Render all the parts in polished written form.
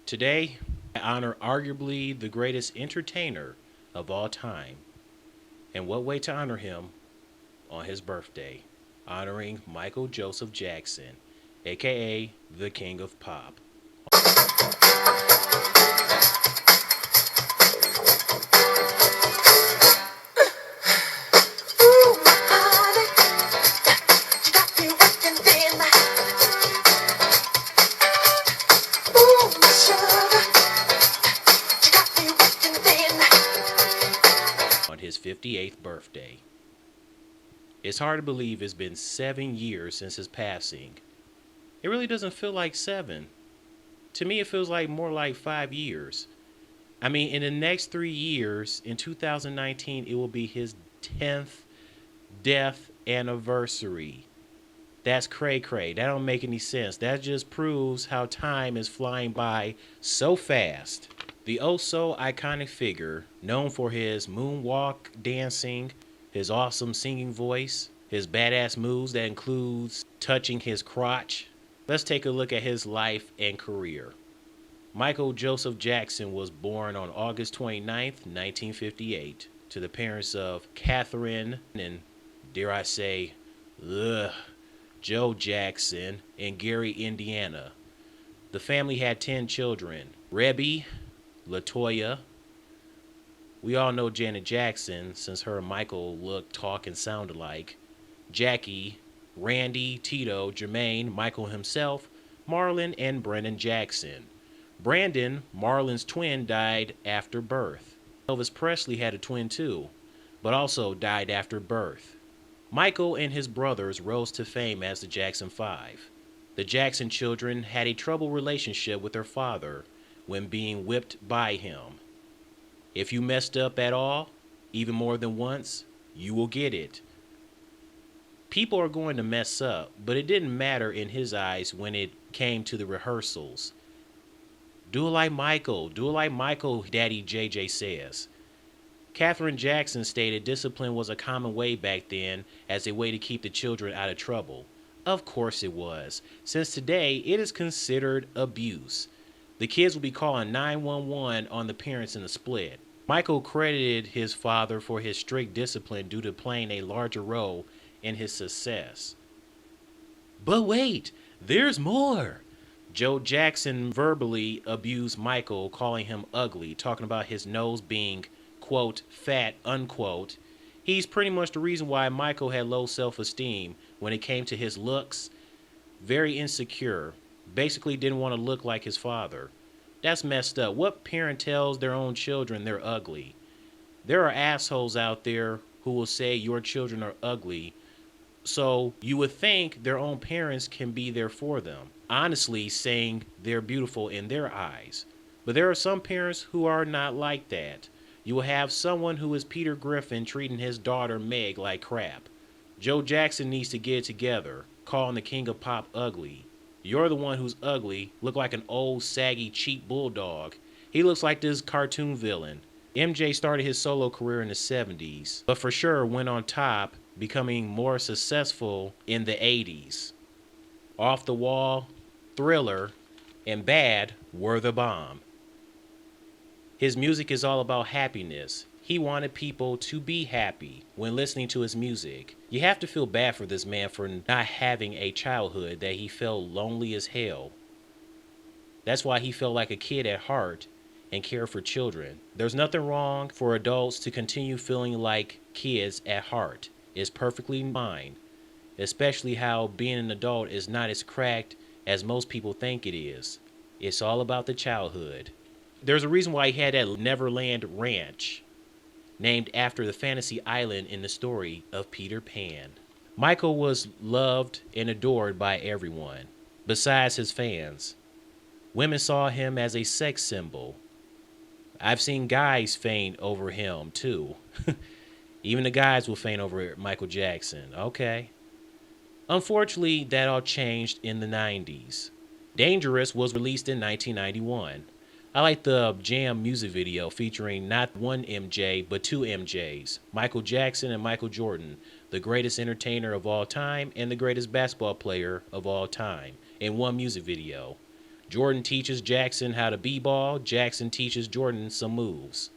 Today, I honor arguably the greatest entertainer of all time. And what way to honor him on his birthday? Honoring Michael Joseph Jackson, aka the King of Pop. On his 58th birthday. It's hard to believe it's been 7 years since his passing. It really doesn't feel like seven. To me, it feels like more like 5 years. I mean, in the next 3 years, in 2019, it will be his 10th death anniversary. That's cray cray. That don't make any sense. That just proves how time is flying by so fast. The oh so iconic figure, known for his moonwalk dancing, his awesome singing voice, his badass moves that includes touching his crotch. Let's take a look at his life and career. Michael Joseph Jackson was born on August 29th, 1958, to the parents of Catherine and, dare I say, Joe Jackson in Gary, Indiana. The family had 10 children. Rebby, Latoya. We all know Janet Jackson since her and Michael look, talk, and sound alike. Jackie, Randy, Tito, Jermaine, Michael himself, Marlon, and Brendan Jackson. Brandon, Marlon's twin, died after birth. Elvis Presley had a twin too, but also died after birth. Michael and his brothers rose to fame as the Jackson Five. The Jackson children had a troubled relationship with their father when being whipped by him. If you messed up at all, even more than once, you will get it. People are going to mess up, but it didn't matter in his eyes when it came to the rehearsals. Do it like Michael. Do it like Michael, Daddy JJ says. Catherine Jackson stated discipline was a common way back then as a way to keep the children out of trouble. Of course it was, since today it is considered abuse. The kids will be calling 911 on the parents in a split. Michael credited his father for his strict discipline due to playing a larger role in his success. But wait, there's more. Joe Jackson verbally abused Michael, calling him ugly, talking about his nose being, quote, fat, unquote. He's pretty much the reason why Michael had low self-esteem when it came to his looks. Very insecure. Basically didn't want to look like his father. That's messed up. What parent tells their own children they're ugly? There are assholes out there who will say your children are ugly, so you would think their own parents can be there for them, honestly saying they're beautiful in their eyes. But there are some parents who are not like that. You will have someone who is Peter Griffin treating his daughter Meg like crap. Joe Jackson needs to get it together, calling the King of Pop ugly. You're the one who's ugly, look like an old, saggy, cheap bulldog. He looks like this cartoon villain. MJ started his solo career in the 70s, but for sure went on top, becoming more successful in the 80s. Off the Wall, Thriller, and Bad were the bomb. His music is all about happiness. He wanted people to be happy when listening to his music. You have to feel bad for this man for not having a childhood that he felt lonely as hell. That's why he felt like a kid at heart and cared for children. There's nothing wrong for adults to continue feeling like kids at heart. It's perfectly fine, especially how being an adult is not as cracked as most people think it is. It's all about the childhood. There's a reason why he had that Neverland Ranch, named after the fantasy island in the story of Peter Pan. Michael was loved and adored by everyone, besides his fans. Women saw him as a sex symbol. I've seen guys faint over him, too. Even the guys will faint over Michael Jackson. Okay. Unfortunately, that all changed in the 90s. Dangerous was released in 1991. I like the Jam music video featuring not one MJ, but two MJs, Michael Jackson and Michael Jordan, the greatest entertainer of all time and the greatest basketball player of all time, in one music video. Jordan teaches Jackson how to b-ball. Jackson teaches Jordan some moves.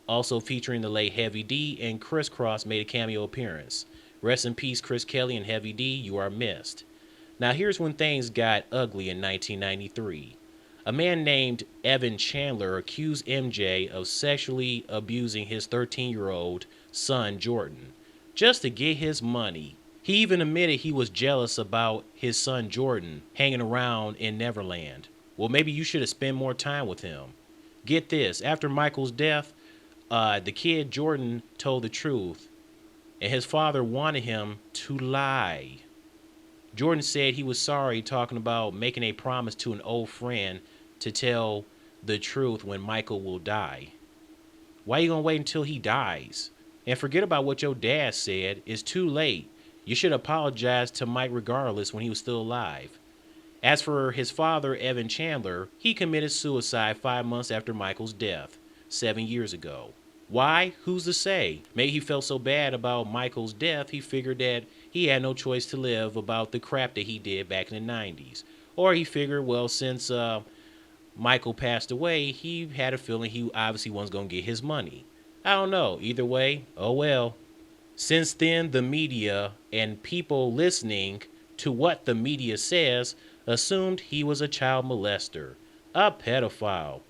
Also featuring the late Heavy D and Criss Cross made a cameo appearance. Rest in peace, Chris Kelly and Heavy D, you are missed. Now here's when things got ugly in 1993. A man named Evan Chandler accused MJ of sexually abusing his 13-year-old son Jordan just to get his money. He even admitted he was jealous about his son Jordan hanging around in Neverland. Well, maybe you should have spent more time with him. Get this, after Michael's death, the kid Jordan told the truth, and his father wanted him to lie. Jordan said he was sorry, talking about making a promise to an old friend to tell the truth when Michael will die. Why are you gonna wait until he dies? And forget about what your dad said. It's too late. You should apologize to Mike regardless when he was still alive. As for his father, Evan Chandler, he committed suicide 5 months after Michael's death, 7 years ago. Why? Who's to say? Maybe he felt so bad about Michael's death, he figured that he had no choice to live about the crap that he did back in the 90s. Or he figured, well, since Michael passed away, he had a feeling he obviously wasn't going to get his money. I don't know. Either way, oh well. Since then, the media and people listening to what the media says assumed he was a child molester, a pedophile,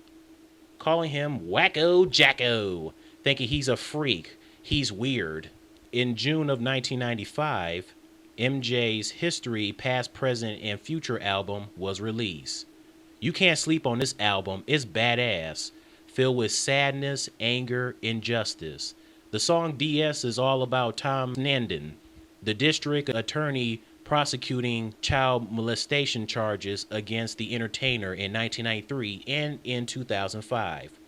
calling him Wacko Jacko, thinking he's a freak, he's weird. In June of 1995, MJ's History, Past, Present, and Future album was released. You can't sleep on this album. It's badass, filled with sadness, anger, injustice. The song DS is all about Tom Nandon, the district attorney prosecuting child molestation charges against the entertainer in 1993 and in 2005.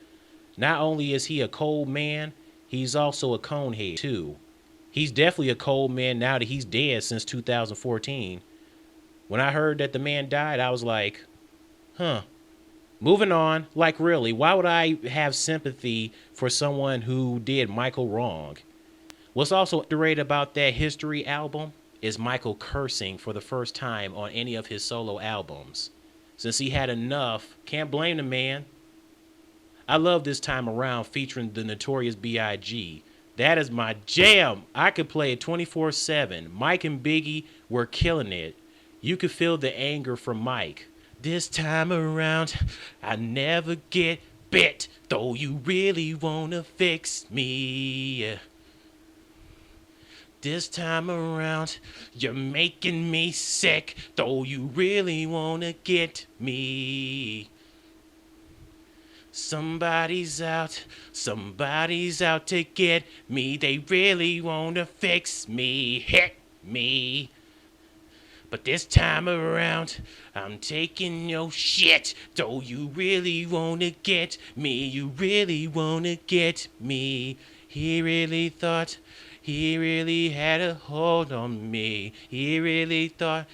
Not only is he a cold man, he's also a conehead too. He's definitely a cold man now that he's dead since 2014. When I heard that the man died, I was like, huh. Moving on, like really, why would I have sympathy for someone who did Michael wrong? What's also underrated about that History album is Michael cursing for the first time on any of his solo albums. Since he had enough, can't blame the man. I love This Time Around featuring the Notorious B.I.G. That is my jam. I could play it 24/7. Mike and Biggie were killing it. You could feel the anger from Mike. This time around, I never get bit, though you really wanna fix me. This time around, you're making me sick, though you really wanna get me. Somebody's out to get me. They really wanna fix me, hit me. But this time around, I'm taking your shit. Though you really wanna get me, you really wanna get me. He really thought he really had a hold on me. He really thought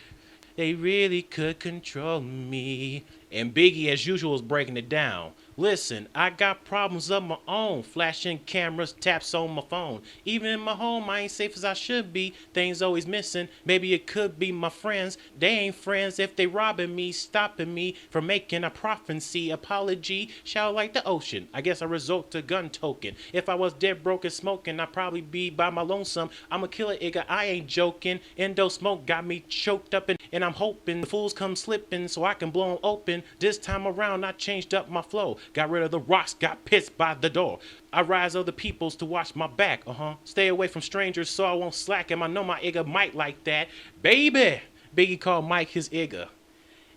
they really could control me. And Biggie, as usual, is breaking it down. Listen, I got problems of my own. Flashing cameras, taps on my phone. Even in my home, I ain't safe as I should be. Things always missing. Maybe it could be my friends. They ain't friends if they robbing me, stopping me from making a prophecy. Apology, shout like the ocean. I guess I resort to gun token. If I was dead, broke, and smoking, I'd probably be by my lonesome. I'm a killer, igga, I ain't joking. Endo smoke got me choked up, and I'm hoping the fools come slipping so I can blow them open. This time around, I changed up my flow. Got rid of the rocks, got pissed by the door. I rise other peoples to watch my back, Stay away from strangers so I won't slack him. I know my igga might like that. Baby! Biggie called Mike his igga.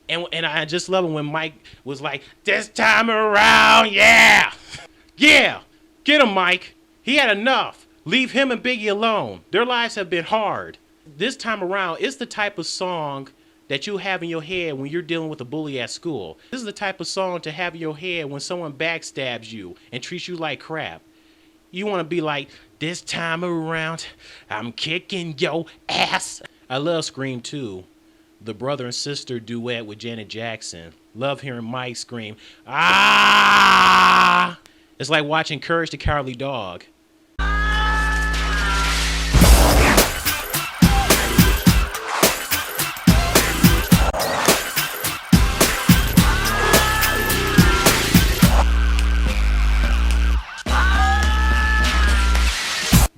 And I just love it when Mike was like, this time around, yeah! Yeah! Get him, Mike! He had enough. Leave him and Biggie alone. Their lives have been hard. This time around, it's the type of song that you have in your head when you're dealing with a bully at school. This is the type of song to have in your head when someone backstabs you and treats you like crap. You want to be like, this time around, I'm kicking your ass. I love Scream 2, the brother and sister duet with Janet Jackson. Love hearing Mike scream, ah! It's like watching Courage the Cowardly Dog.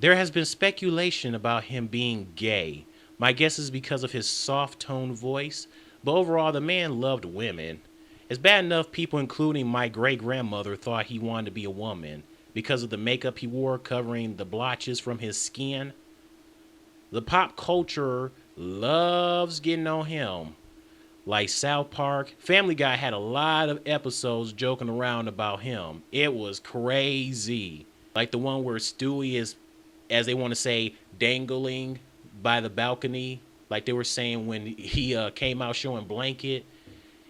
There has been speculation about him being gay. My guess is because of his soft toned voice, but overall the man loved women. It's bad enough people, including my great grandmother, thought he wanted to be a woman because of the makeup he wore covering the blotches from his skin. The pop culture loves getting on him. Like South Park, Family Guy had a lot of episodes joking around about him. It was crazy. Like the one where Stewie is, as they want to say, dangling by the balcony. Like they were saying when he came out showing Blanket.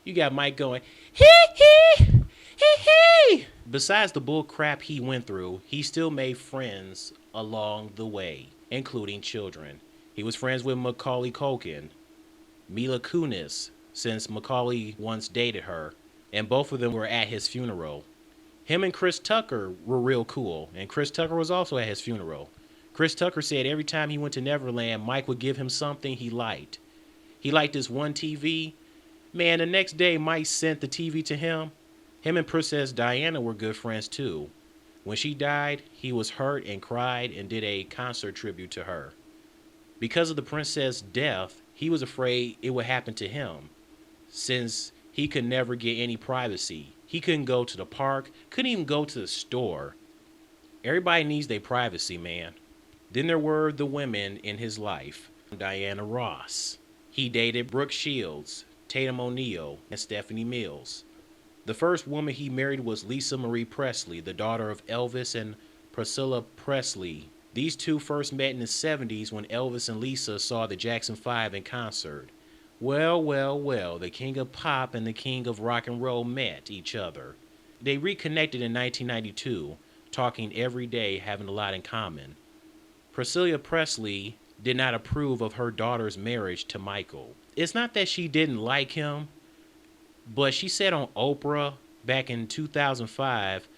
You got Mike going, hee hee, hee hee. Besides the bull crap he went through, he still made friends along the way, including children. He was friends with Macaulay Culkin, Mila Kunis, since Macaulay once dated her, and both of them were at his funeral. Him and Chris Tucker were real cool, and Chris Tucker was also at his funeral. Chris Tucker said every time he went to Neverland, Mike would give him something he liked. He liked this one TV. Man, the next day Mike sent the TV to him. Him and Princess Diana were good friends too. When she died, he was hurt and cried and did a concert tribute to her. Because of the princess' death, he was afraid it would happen to him, since he could never get any privacy. He couldn't go to the park, couldn't even go to the store. Everybody needs their privacy, man. Then there were the women in his life. Diana Ross. He dated Brooke Shields, Tatum O'Neal, and Stephanie Mills. The first woman he married was Lisa Marie Presley, the daughter of Elvis and Priscilla Presley. These two first met in the 70s when Elvis and Lisa saw the Jackson 5 in concert. Well, the king of pop and the king of rock and roll met each other. They reconnected in 1992, talking every day, having a lot in common. Priscilla Presley did not approve of her daughter's marriage to Michael. It's not that she didn't like him, but she said on Oprah back in 2005,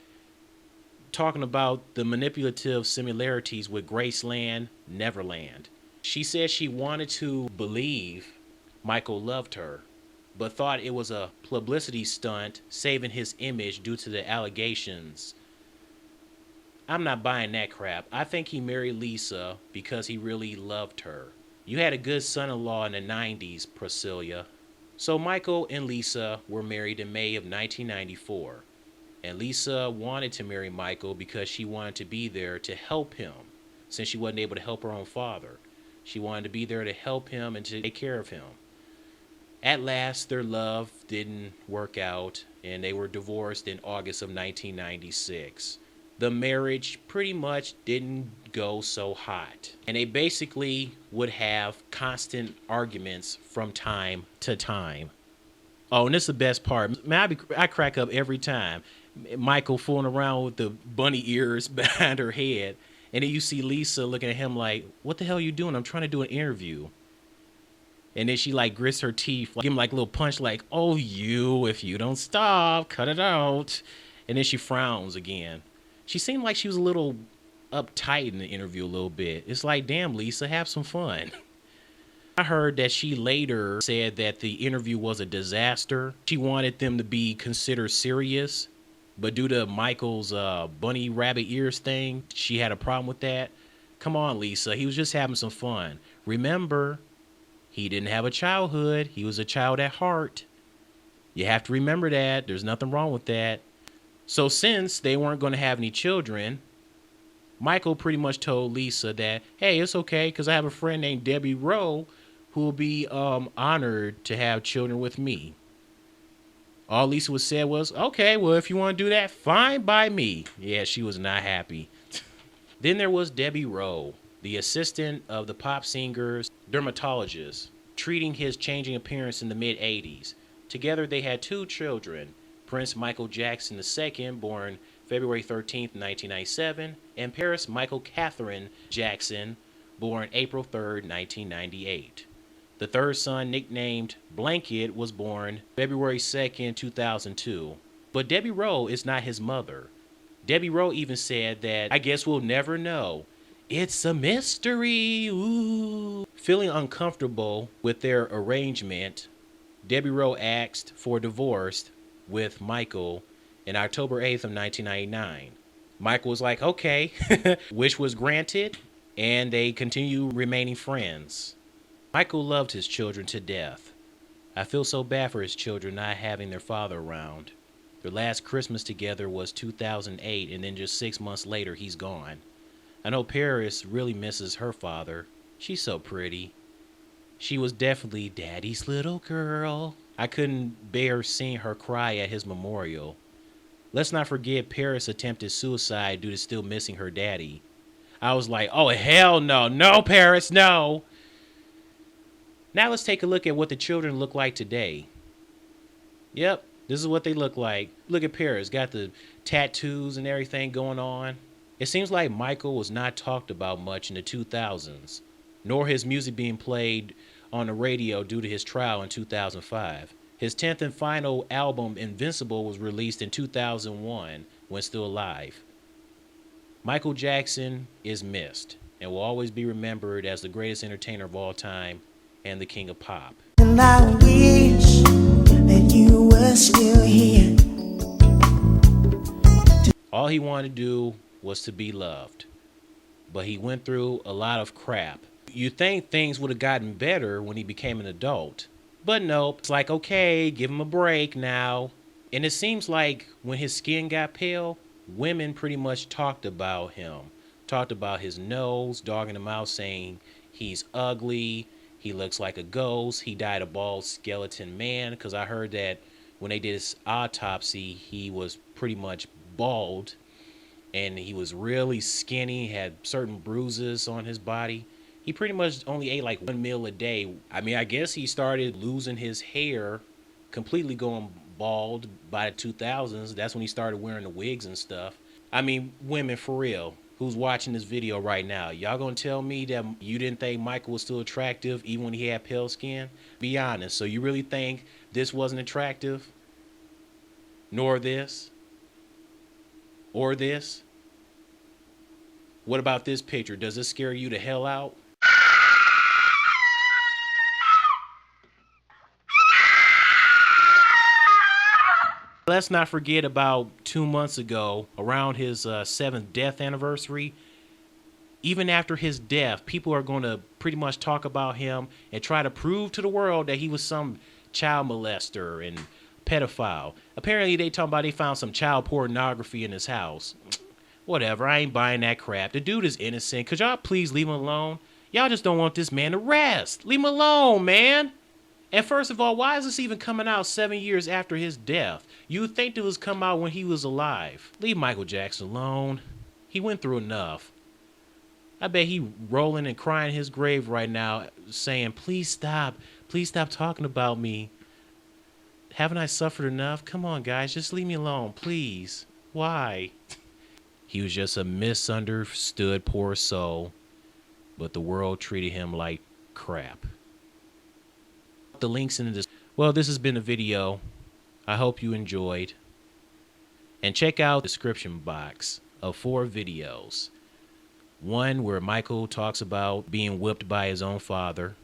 talking about the manipulative similarities with Graceland, Neverland. She said she wanted to believe Michael loved her, but thought it was a publicity stunt saving his image due to the allegations. I'm not buying that crap. I think he married Lisa because he really loved her. You had a good son-in-law in the 90s, Priscilla. So Michael and Lisa were married in May of 1994. And Lisa wanted to marry Michael because she wanted to be there to help him, since she wasn't able to help her own father. She wanted to be there to help him and to take care of him. At last, their love didn't work out, and they were divorced in August of 1996. The marriage pretty much didn't go so hot, and they basically would have constant arguments from time to time. Oh, and this is the best part. Man, I crack up every time. Michael fooling around with the bunny ears behind her head, and then you see Lisa looking at him like, what the hell are you doing? I'm trying to do an interview. And then she like grits her teeth, give him like a little punch like, oh, if you don't stop, cut it out. And then she frowns again. She seemed like she was a little uptight in the interview a little bit. It's like, damn, Lisa, have some fun. I heard that she later said that the interview was a disaster. She wanted them to be considered serious, but due to Michael's bunny rabbit ears thing, she had a problem with that. Come on, Lisa, he was just having some fun. Remember, he didn't have a childhood. He was a child at heart. You have to remember that. There's nothing wrong with that. So since they weren't going to have any children, Michael pretty much told Lisa that, hey, it's okay because I have a friend named Debbie Rowe who will be honored to have children with me. All Lisa was said was, okay, well, if you want to do that, fine by me. Yeah, she was not happy. Then there was Debbie Rowe, the assistant of the pop singer's dermatologist, treating his changing appearance in the mid-'80s. Together they had two children, Prince Michael Jackson II, born February 13th, 1997, and Paris Michael Catherine Jackson, born April 3rd, 1998. The third son, nicknamed Blanket, was born February 2nd, 2002. But Debbie Rowe is not his mother. Debbie Rowe even said that, I guess we'll never know. It's a mystery. Ooh. Feeling uncomfortable with their arrangement, Debbie Rowe asked for divorce with Michael in October 8th of 1999. Michael was like, okay, wish was granted, and they continue remaining friends. Michael loved his children to death. I feel so bad for his children not having their father around. Their last Christmas together was 2008, and then just 6 months later, he's gone. I know Paris really misses her father. She's so pretty. She was definitely Daddy's little girl. I couldn't bear seeing her cry at his memorial. Let's not forget Paris attempted suicide due to still missing her daddy. I was like, oh, hell no. No, Paris, no. Now let's take a look at what the children look like today. Yep, this is what they look like. Look at Paris, got the tattoos and everything going on. It seems like Michael was not talked about much in the 2000s, nor his music being played on the radio due to his trial in 2005. His 10th and final album, Invincible, was released in 2001 when still alive. Michael Jackson is missed and will always be remembered as the greatest entertainer of all time and the king of pop. And I wish that you were still here. All he wanted to do was to be loved, but he went through a lot of crap. You'd think things would have gotten better when he became an adult, but nope. It's like, okay, give him a break now. And it seems like when his skin got pale, women pretty much talked about him, talked about his nose, dogging him out, saying he's ugly, he looks like a ghost, he died a bald skeleton man, because I heard that when they did his autopsy, he was pretty much bald, and he was really skinny, had certain bruises on his body. He pretty much only ate like 1 meal a day. I mean, I guess he started losing his hair, completely going bald by the 2000s. That's when he started wearing the wigs and stuff. I mean, women, for real, who's watching this video right now, y'all gonna tell me that you didn't think Michael was still attractive even when he had pale skin? Be honest. So you really think this wasn't attractive? Nor this? Or this? What about this picture? Does this scare you the hell out? Let's not forget about 2 months ago, around his 7th death anniversary. Even after his death, people are going to pretty much talk about him and try to prove to the world that he was some child molester and pedophile. Apparently, they talking about they found some child pornography in his house. Whatever, I ain't buying that crap. The dude is innocent. Could y'all please leave him alone? Y'all just don't want this man to rest. Leave him alone, man. And first of all, why is this even coming out 7 years after his death? You would think it was come out when he was alive. Leave Michael Jackson alone. He went through enough. I bet he rolling and crying in his grave right now, saying, please stop talking about me. Haven't I suffered enough? Come on, guys, just leave me alone, please. Why? He was just a misunderstood poor soul, but the world treated him like crap. The links in this. Well, this has been a video. I hope you enjoyed. And check out the description box of 4 videos. One where Michael talks about being whipped by his own father.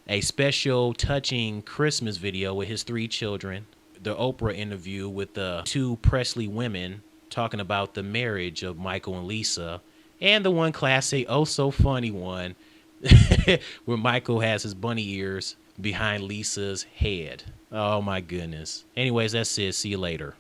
A special touching Christmas video with his 3 children. The Oprah interview with the 2 Presley women talking about the marriage of Michael and Lisa. And the one classic, oh so funny one, where Michael has his bunny ears behind Lisa's head. Oh my goodness. Anyways, that's it. See you later.